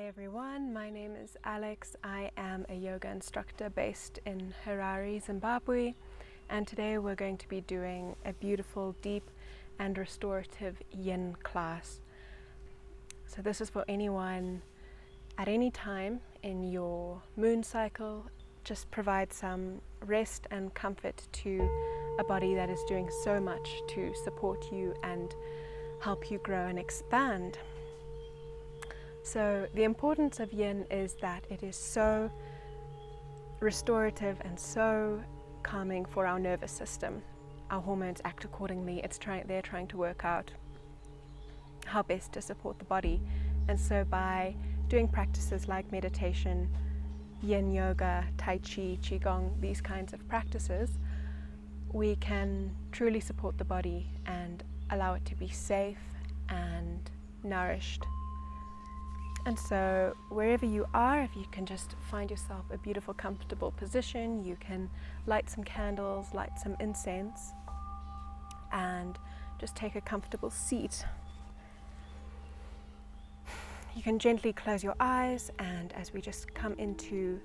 Hi everyone, my name is Alex. I am a yoga instructor based in Harare, Zimbabwe, and today we're going to be doing a beautiful, deep and restorative yin class. So this is for anyone at any time in your moon cycle. Just provide some rest and comfort to a body that is doing so much to support you and help you grow and expand. So the importance of yin is that it is so restorative and so calming for our nervous system. Our hormones act accordingly. They're trying to work out how best to support the body. And so by doing practices like meditation, yin yoga, tai chi, qigong, these kinds of practices, we can truly support the body and allow it to be safe and nourished. And so wherever you are, if you can just find yourself a beautiful, comfortable position, you can light some candles, light some incense, and just take a comfortable seat. You can gently close your eyes, and as we just come into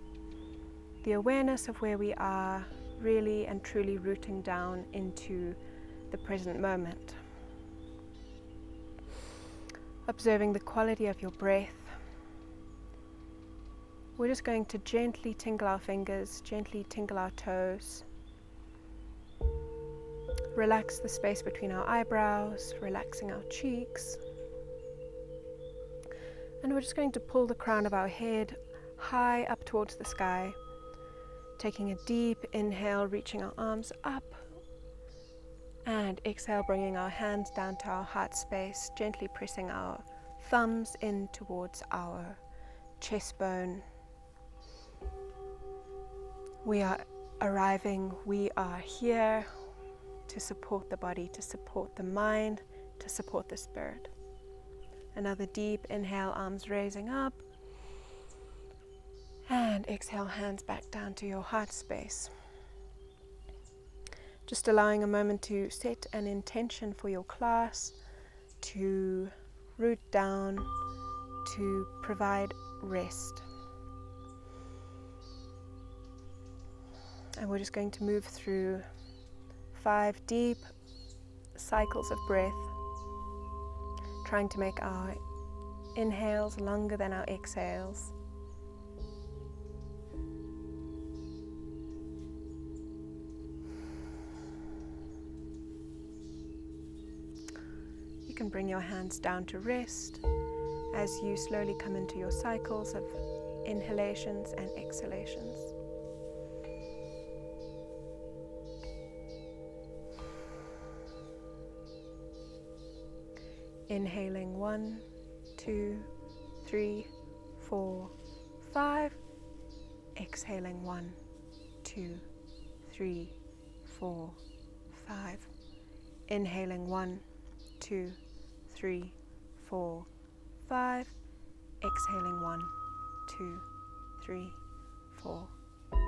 the awareness of where we are, really and truly rooting down into the present moment. Observing the quality of your breath. We're just going to gently tingle our fingers, gently tingle our toes. Relax the space between our eyebrows, relaxing our cheeks. And we're just going to pull the crown of our head high up towards the sky, taking a deep inhale, reaching our arms up, and exhale, bringing our hands down to our heart space, gently pressing our thumbs in towards our chest bone. We are arriving, we are here to support the body, to support the mind, to support the spirit. Another deep inhale, arms raising up, and exhale, hands back down to your heart space. Just allowing a moment to set an intention for your class, to root down, to provide rest. And we're just going to move through 5 deep cycles of breath, trying to make our inhales longer than our exhales. You can bring your hands down to rest as you slowly come into your cycles of inhalations and exhalations. Inhaling 1, 2, 3, 4, 5. Exhaling 1, 2, 3, 4, 5. Inhaling 1, 2, 3, 4, 5. Exhaling 1, 2, 3, 4, 5.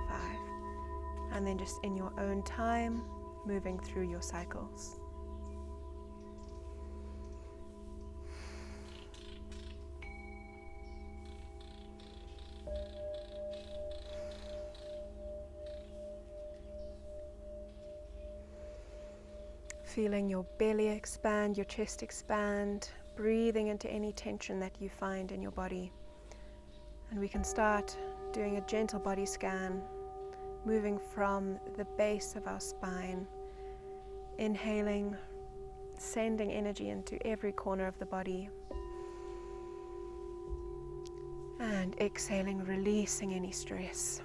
And then just in your own time, moving through your cycles. Feeling your belly expand, your chest expand, breathing into any tension that you find in your body. And we can start doing a gentle body scan, moving from the base of our spine, inhaling, sending energy into every corner of the body, and exhaling, releasing any stress.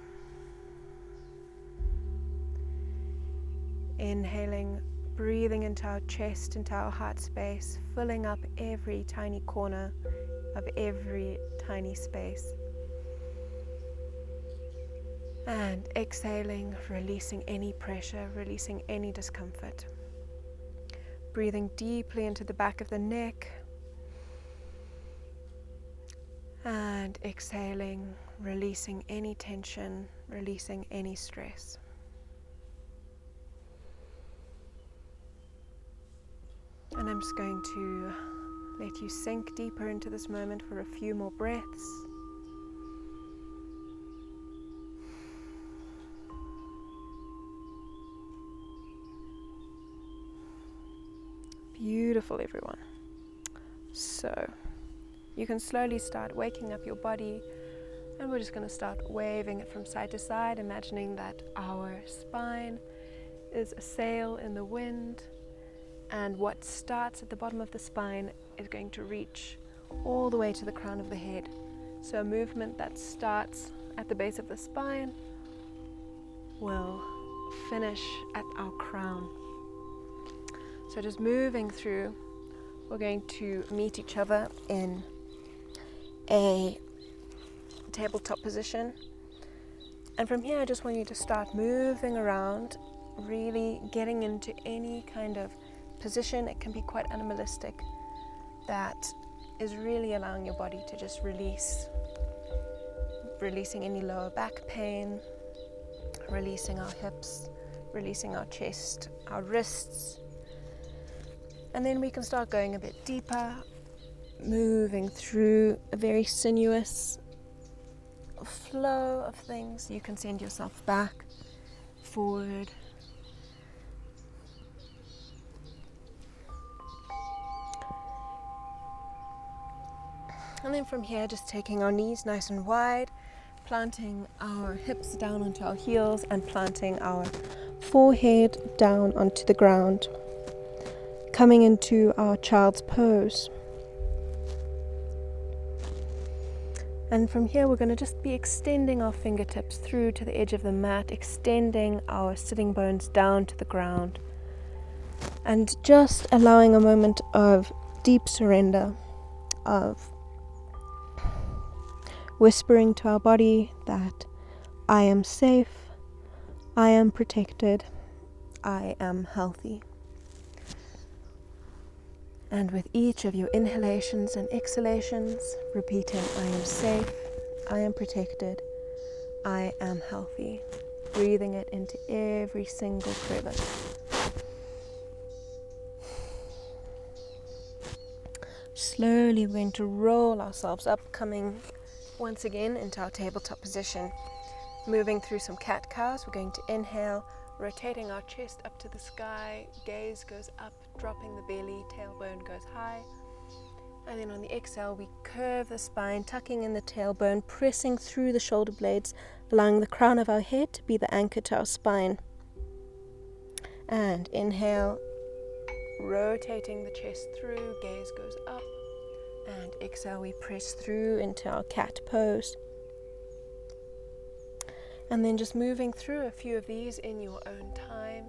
Inhaling, breathing into our chest, into our heart space, filling up every tiny corner of every tiny space. And exhaling, releasing any pressure, releasing any discomfort. Breathing deeply into the back of the neck. And exhaling, releasing any tension, releasing any stress. And I'm just going to let you sink deeper into this moment for a few more breaths. Beautiful, everyone. So you can slowly start waking up your body, and we're just going to start waving it from side to side, imagining that our spine is a sail in the wind, and what starts at the bottom of the spine is going to reach all the way to the crown of the head. So a movement that starts at the base of the spine will finish at our crown. So just moving through, we're going to meet each other in a tabletop position. And from here, I just want you to start moving around, really getting into any kind of position. It can be quite animalistic, that is really allowing your body to just releasing any lower back pain, releasing our hips, releasing our chest, our wrists. And then we can start going a bit deeper, moving through a very sinuous flow of things. You can send yourself back, forward. And then from here, just taking our knees nice and wide, planting our hips down onto our heels and planting our forehead down onto the ground. Coming into our child's pose. And from here, we're going to just be extending our fingertips through to the edge of the mat, extending our sitting bones down to the ground, and just allowing a moment of deep surrender, of whispering to our body that I am safe, I am protected, I am healthy. And with each of your inhalations and exhalations, repeating, I am safe, I am protected, I am healthy. Breathing it into every single crevice. Slowly we're going to roll ourselves up, coming once again into our tabletop position. Moving through some cat-cows, we're going to inhale, rotating our chest up to the sky, gaze goes up, dropping the belly, tailbone goes high. And then on the exhale, we curve the spine, tucking in the tailbone, pressing through the shoulder blades, allowing the crown of our head to be the anchor to our spine. And inhale, rotating the chest through, gaze goes up. And exhale, we press through into our cat pose. And then just moving through a few of these in your own time,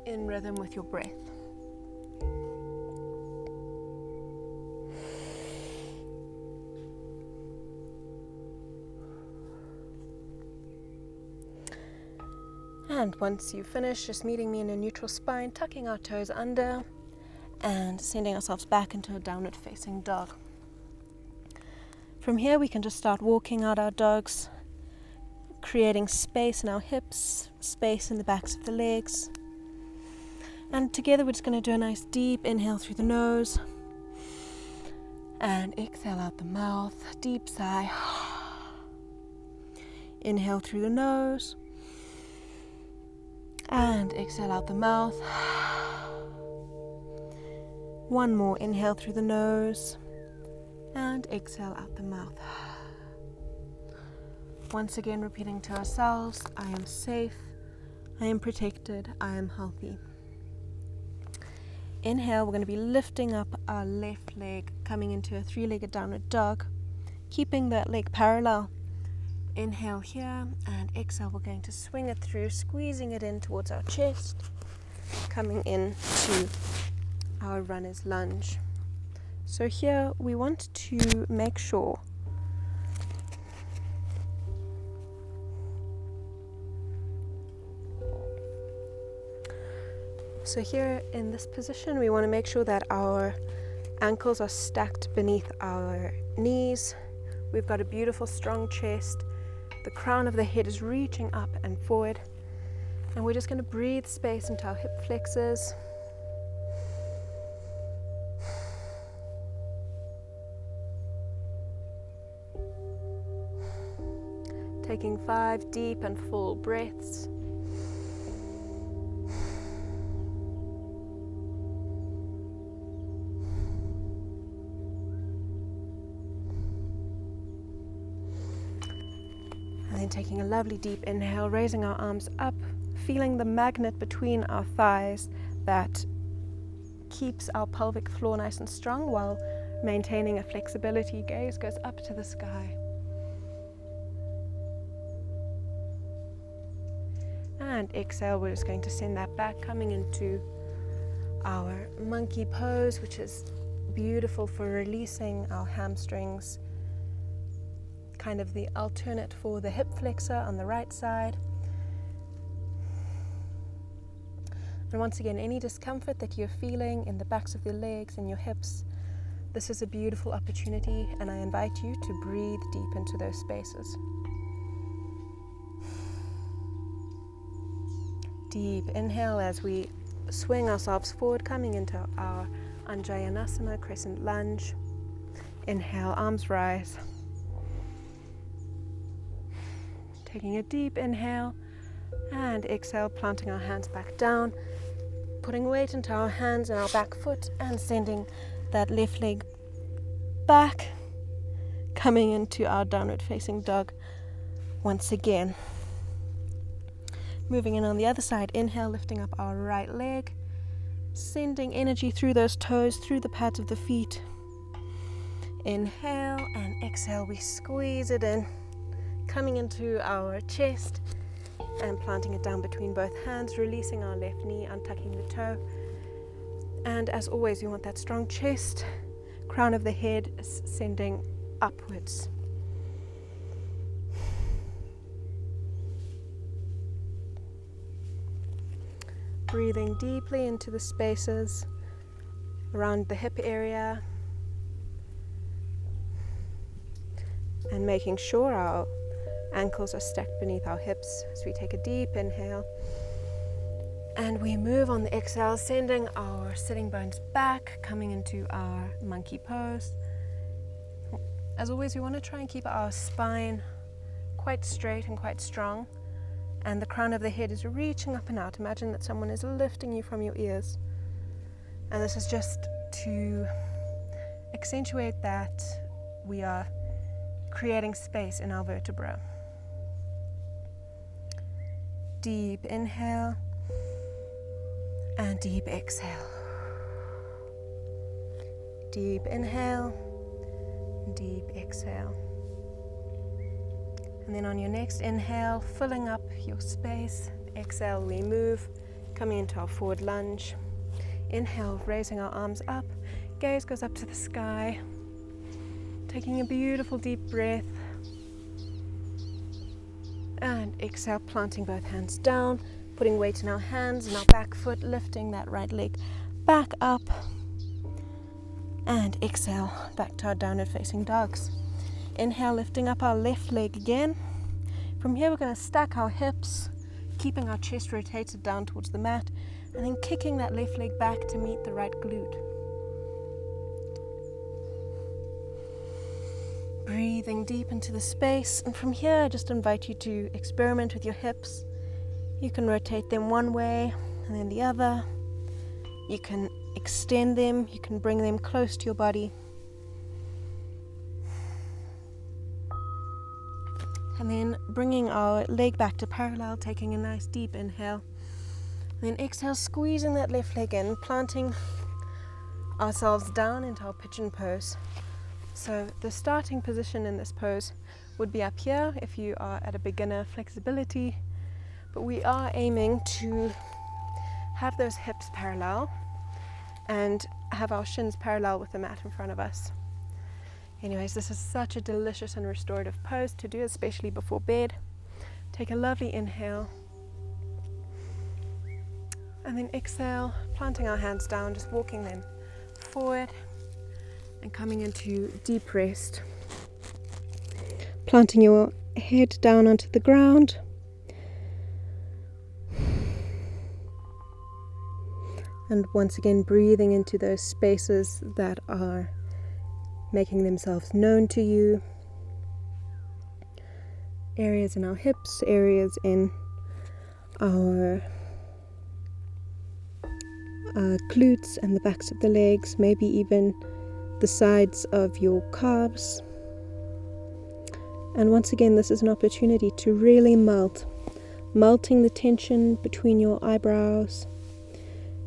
in rhythm with your breath. And once you finish, just meeting me in a neutral spine, tucking our toes under and sending ourselves back into a downward facing dog. From here, we can just start walking out our dogs, creating space in our hips, space in the backs of the legs. And together we're just going to do a nice deep inhale through the nose and exhale out the mouth, deep sigh. Inhale through the nose and exhale out the mouth. One more inhale through the nose and exhale out the mouth. Once again, repeating to ourselves, I am safe, I am protected, I am healthy. Inhale, we're going to be lifting up our left leg, coming into a three-legged downward dog, keeping that leg parallel. Inhale here, and exhale, we're going to swing it through, squeezing it in towards our chest, coming into our runner's lunge. So here, we want to make sure So here in this position, we want to make sure that our ankles are stacked beneath our knees. We've got a beautiful strong chest. The crown of the head is reaching up and forward. And we're just going to breathe space into our hip flexors. Taking 5 deep and full breaths. then taking a lovely deep inhale, raising our arms up, feeling the magnet between our thighs that keeps our pelvic floor nice and strong while maintaining a flexibility. Gaze goes up to the sky. And exhale, we're just going to send that back, coming into our monkey pose, which is beautiful for releasing our hamstrings. Kind of the alternate for the hip flexor on the right side. And once again, any discomfort that you're feeling in the backs of your legs and your hips, this is a beautiful opportunity, and I invite you to breathe deep into those spaces. Deep inhale as we swing ourselves forward, coming into our Anjayanasana, crescent lunge. Inhale, arms rise. Taking a deep inhale, and exhale, planting our hands back down, putting weight into our hands and our back foot, and sending that left leg back, coming into our downward facing dog once again. Moving in on the other side, inhale, lifting up our right leg, sending energy through those toes, through the pads of the feet. Inhale and exhale, we squeeze it in, coming into our chest and planting it down between both hands, releasing our left knee, untucking the toe. And as always, we want that strong chest, crown of the head sending upwards. Breathing deeply into the spaces around the hip area and making sure our ankles are stacked beneath our hips as we take a deep inhale. And we move on the exhale, sending our sitting bones back, coming into our monkey pose. As always, we want to try and keep our spine quite straight and quite strong. And the crown of the head is reaching up and out. Imagine that someone is lifting you from your ears. And this is just to accentuate that we are creating space in our vertebra. Deep inhale and deep exhale. Deep inhale, deep exhale. And then on your next inhale, filling up your space. Exhale, we move, coming into our forward lunge. Inhale, raising our arms up. Gaze goes up to the sky. Taking a beautiful deep breath. And exhale, planting both hands down, putting weight in our hands and our back foot, lifting that right leg back up. And exhale, back to our downward facing dogs. Inhale, lifting up our left leg again. From here, we're going to stack our hips, keeping our chest rotated down towards the mat, and then kicking that left leg back to meet the right glute. Breathing deep into the space, and from here, I just invite you to experiment with your hips. You can rotate them one way and then the other. You can extend them, you can bring them close to your body. And then bringing our leg back to parallel, taking a nice deep inhale. And then exhale, squeezing that left leg in, planting ourselves down into our pigeon pose. So the starting position in this pose would be up here if you are at a beginner flexibility, but we are aiming to have those hips parallel and have our shins parallel with the mat in front of us. Anyways, this is such a delicious and restorative pose to do, especially before bed. Take a lovely inhale. And then exhale, planting our hands down, just walking them forward and coming into deep rest. Planting your head down onto the ground. And once again, breathing into those spaces that are making themselves known to you. Areas in our hips, areas in our glutes and the backs of the legs, maybe even the sides of your calves. And once again, this is an opportunity to really melting the tension between your eyebrows,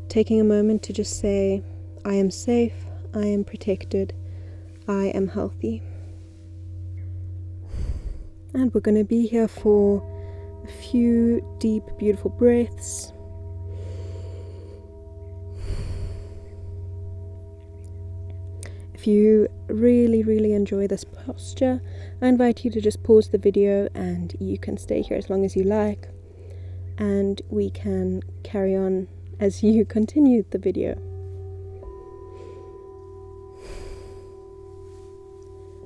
taking a moment to just say, I am safe, I am protected, I am healthy. And we're going to be here for a few deep, beautiful breaths. If you really enjoy this posture, I invite you to just pause the video and you can stay here as long as you like, and we can carry on as you continue the video.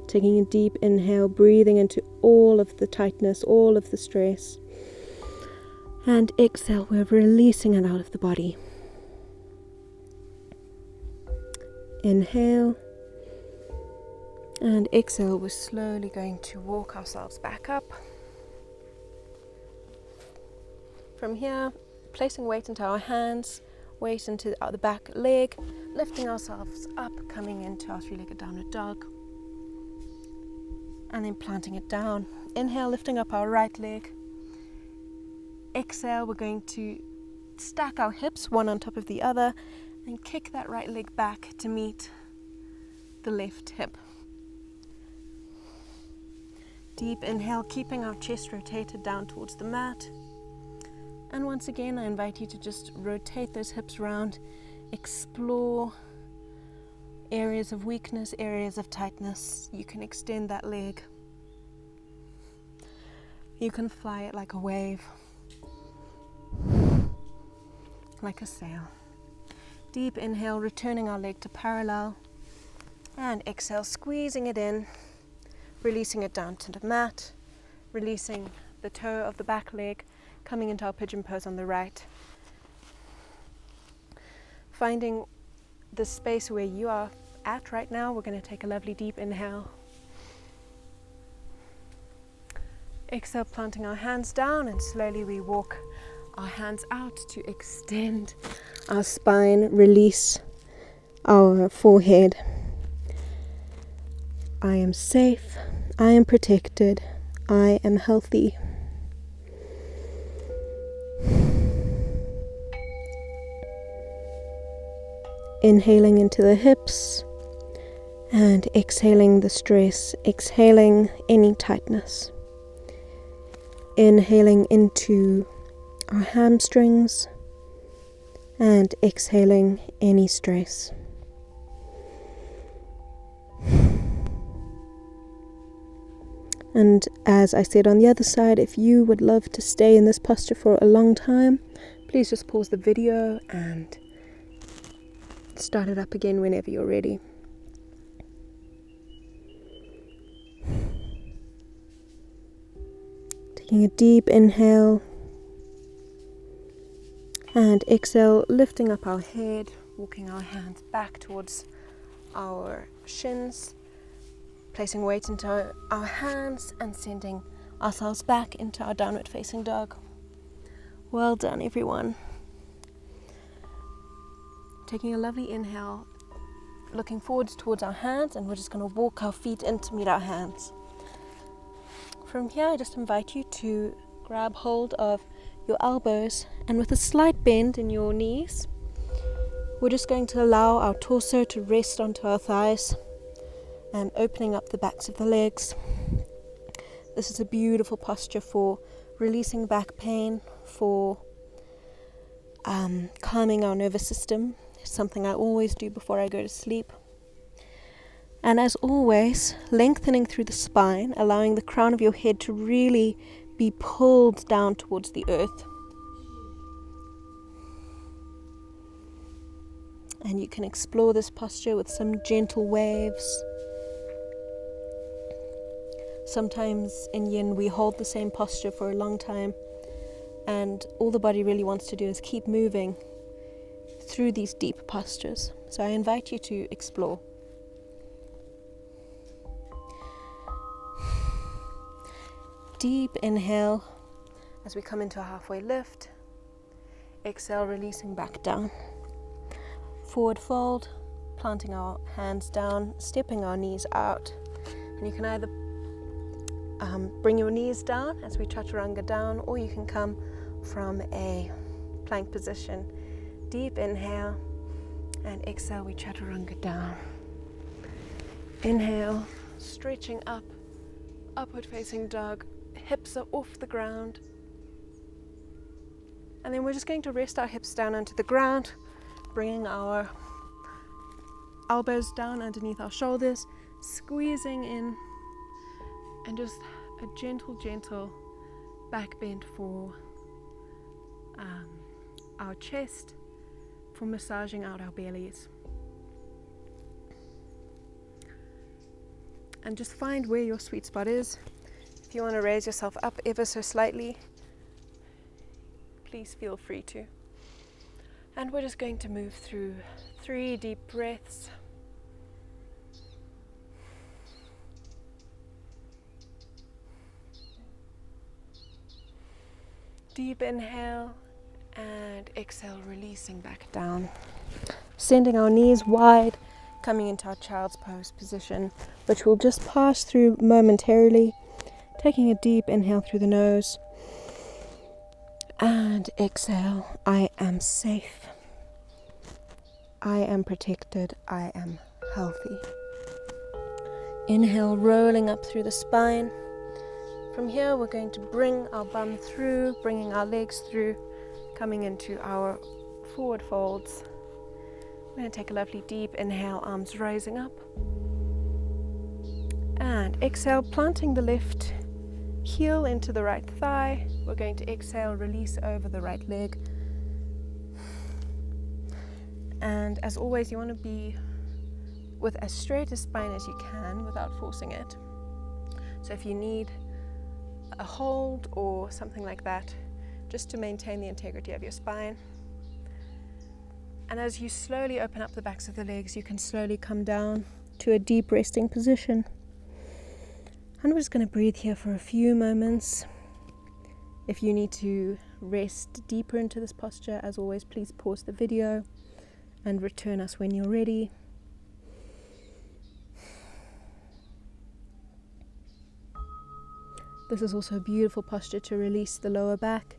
Taking a deep inhale, breathing into all of the tightness, all of the stress, and exhale, we're releasing it out of the body. Inhale. And exhale, we're slowly going to walk ourselves back up. From here, placing weight into our hands, weight into the back leg, lifting ourselves up, coming into our three-legged downward dog, and then planting it down. Inhale, lifting up our right leg. Exhale, we're going to stack our hips one on top of the other and kick that right leg back to meet the left hip. Deep inhale, keeping our chest rotated down towards the mat. And once again, I invite you to just rotate those hips around, explore areas of weakness, areas of tightness. You can extend that leg. You can fly it like a wave, like a sail. Deep inhale, returning our leg to parallel. And exhale, squeezing it in. Releasing it down to the mat, releasing the toe of the back leg, coming into our pigeon pose on the right. Finding the space where you are at right now, we're going to take a lovely deep inhale. Exhale, planting our hands down, and slowly we walk our hands out to extend our spine, release our forehead. I am safe, I am protected, I am healthy. Inhaling into the hips and exhaling the stress, exhaling any tightness. Inhaling into our hamstrings and exhaling any stress. And as I said on the other side, if you would love to stay in this posture for a long time, please just pause the video and start it up again whenever you're ready. Taking a deep inhale and exhale, lifting up our head, walking our hands back towards our shins, placing weight into our hands and sending ourselves back into our downward facing dog. Well done, everyone. Taking a lovely inhale, looking forwards towards our hands, and we're just going to walk our feet in to meet our hands. From here, I just invite you to grab hold of your elbows, and with a slight bend in your knees, we're just going to allow our torso to rest onto our thighs and opening up the backs of the legs. This is a beautiful posture for releasing back pain, for calming our nervous system. It's something I always do before I go to sleep. And as always, lengthening through the spine, allowing the crown of your head to really be pulled down towards the earth. And you can explore this posture with some gentle waves. Sometimes in yin we hold the same posture for a long time, and all the body really wants to do is keep moving through these deep postures. So I invite you to explore. Deep inhale as we come into a halfway lift. Exhale, releasing back down. Forward fold, planting our hands down, stepping our knees out. And you can either bring your knees down as we chaturanga down, or you can come from a plank position. Deep inhale and exhale, we chaturanga down. Inhale, stretching up, upward facing dog, hips are off the ground. And then we're just going to rest our hips down onto the ground, bringing our elbows down underneath our shoulders, squeezing in, and just a gentle back bend for our chest, for massaging out our bellies. And just find where your sweet spot is. If you want to raise yourself up ever so slightly, please feel free to. And we're just going to move through 3 deep breaths. Deep inhale and exhale, releasing back down. Sending our knees wide, coming into our child's pose position, which we'll just pass through momentarily. Taking a deep inhale through the nose. And exhale, I am safe. I am protected. I am healthy. Inhale, rolling up through the spine. From here, we're going to bring our bum through, bringing our legs through, coming into our forward folds. We're going to take a lovely deep inhale, arms rising up. And exhale, planting the left heel into the right thigh. We're going to exhale, release over the right leg. And as always, you want to be with as straight a spine as you can without forcing it. So if you need a hold or something like that, just to maintain the integrity of your spine. And as you slowly open up the backs of the legs, you can slowly come down to a deep resting position. And we're just going to breathe here for a few moments. If you need to rest deeper into this posture, as always, please pause the video and return us when you're ready. This is also a beautiful posture to release the lower back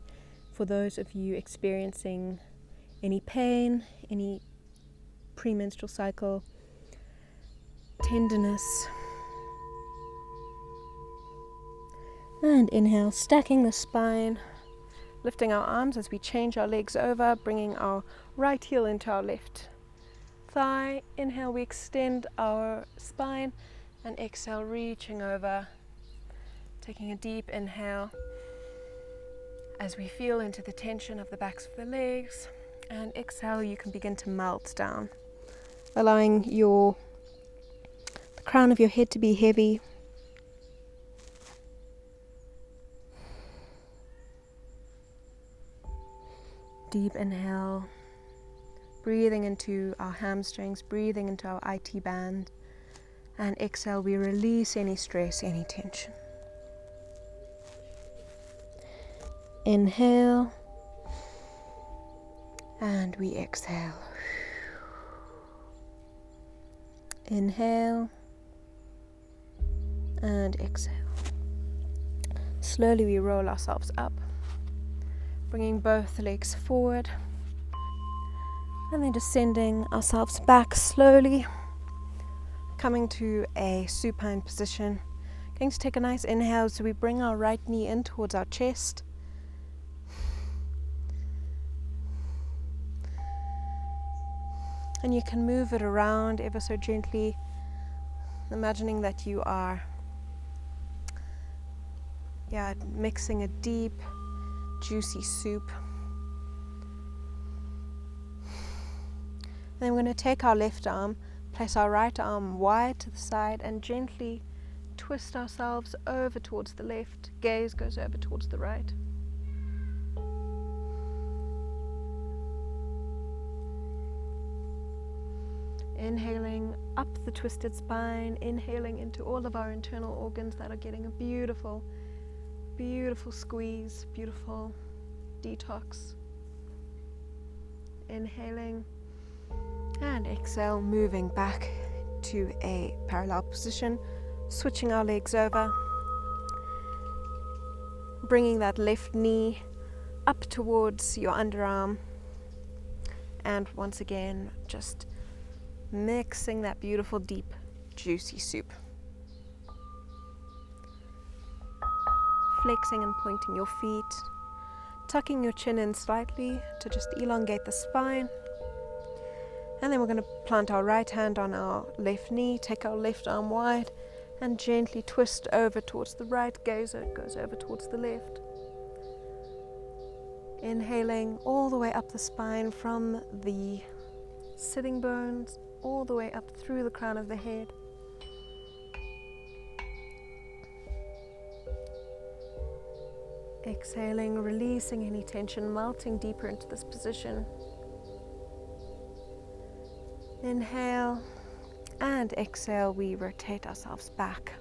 for those of you experiencing any pain, any premenstrual cycle, tenderness. And inhale, stacking the spine, lifting our arms as we change our legs over, bringing our right heel into our left thigh. Inhale, we extend our spine, and exhale, reaching over. Taking a deep inhale as we feel into the tension of the backs of the legs, and exhale, you can begin to melt down, allowing the crown of your head to be heavy. Deep inhale, breathing into our hamstrings, breathing into our IT band, and exhale, we release any stress, any tension. Inhale, and we exhale. Inhale, and exhale. Slowly we roll ourselves up, bringing both legs forward, and then just sending ourselves back slowly, coming to a supine position. Going to take a nice inhale, so we bring our right knee in towards our chest. And you can move it around ever so gently, imagining that you are mixing a deep, juicy soup. And then we're going to take our left arm, place our right arm wide to the side, and gently twist ourselves over towards the left. Gaze goes over towards the right. Inhaling up the twisted spine, inhaling into all of our internal organs that are getting a beautiful, beautiful squeeze, beautiful detox. Inhaling and exhale, moving back to a parallel position, switching our legs over, bringing that left knee up towards your underarm, and once again just mixing that beautiful deep juicy soup. Flexing and pointing your feet, tucking your chin in slightly to just elongate the spine. And then we're going to plant our right hand on our left knee, take our left arm wide, and gently twist over towards the right, goes over towards the left. Inhaling all the way up the spine from the sitting bones, all the way up through the crown of the head. Exhaling, releasing any tension, melting deeper into this position. Inhale and exhale, we rotate ourselves back.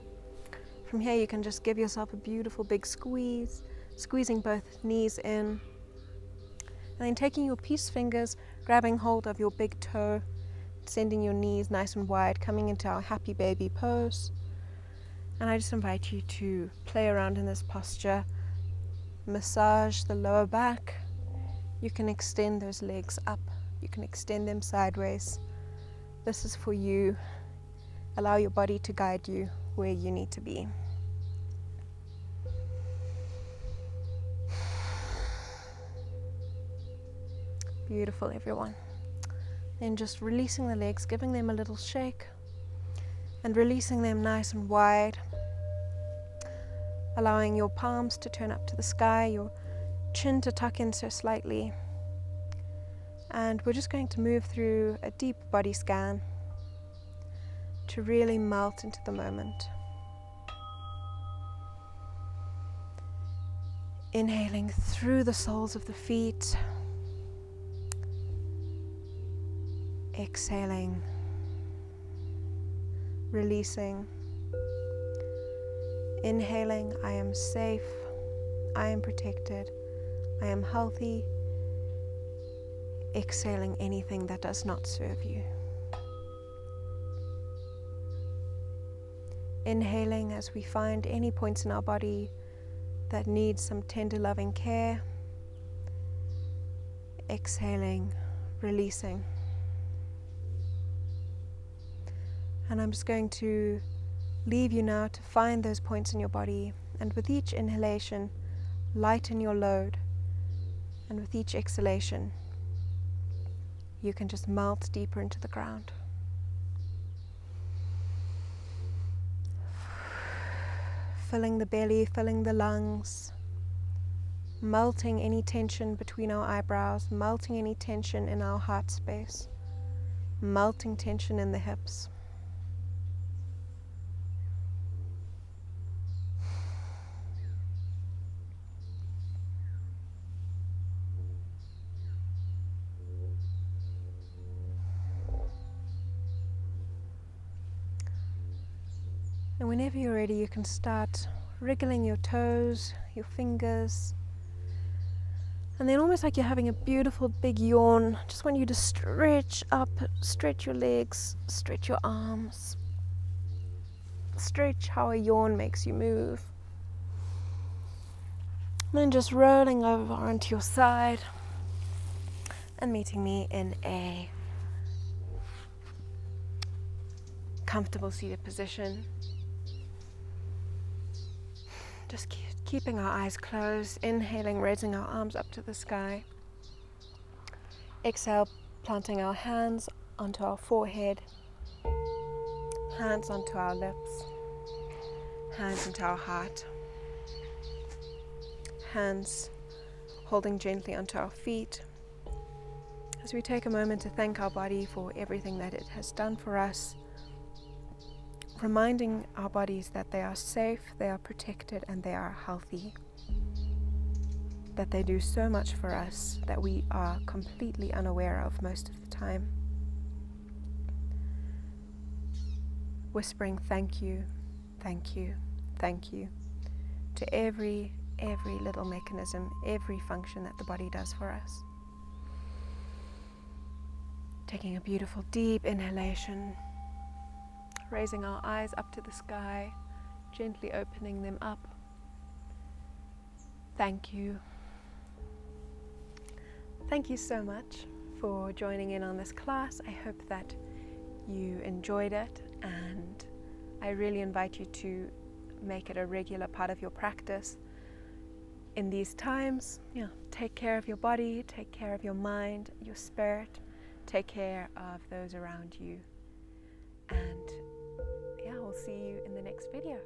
From here you can just give yourself a beautiful big squeeze, squeezing both knees in. And then taking your peace fingers, grabbing hold of your big toe, sending your knees nice and wide, coming into our happy baby pose. And I just invite you to play around in this posture. Massage the lower back. You can extend those legs up. You can extend them sideways. This is for you. Allow your body to guide you where you need to be. Beautiful, everyone. Then just releasing the legs, giving them a little shake, and releasing them nice and wide. Allowing your palms to turn up to the sky, your chin to tuck in so slightly. And we're just going to move through a deep body scan to really melt into the moment. Inhaling through the soles of the feet. Exhaling. Releasing. Inhaling, I am safe, I am protected, I am healthy. Exhaling anything that does not serve you. Inhaling as we find any points in our body that need some tender loving care. Exhaling, releasing. And I'm just going to leave you now to find those points in your body, and with each inhalation, lighten your load, and with each exhalation, you can just melt deeper into the ground. Filling the belly, filling the lungs, melting any tension between our eyebrows, melting any tension in our heart space, melting tension in the hips. And whenever you're ready, you can start wriggling your toes, your fingers, and then almost like you're having a beautiful big yawn. Just want you to stretch up, stretch your legs, stretch your arms, stretch how a yawn makes you move. And then just rolling over onto your side and meeting me in a comfortable seated position. Just keeping our eyes closed, inhaling, raising our arms up to the sky. Exhale, planting our hands onto our forehead, hands onto our lips, hands into our heart, hands holding gently onto our feet. As we take a moment to thank our body for everything that it has done for us, reminding our bodies that they are safe, they are protected, and they are healthy. That they do so much for us that we are completely unaware of most of the time. Whispering thank you, thank you, thank you to every little mechanism, every function that the body does for us. Taking a beautiful deep inhalation. Raising our eyes up to the sky, gently opening them up. Thank you. Thank you so much for joining in on this class. I hope that you enjoyed it, and I really invite you to make it a regular part of your practice in these times. Take care of your body, take care of your mind, your spirit, take care of those around you, and we'll see you in the next video.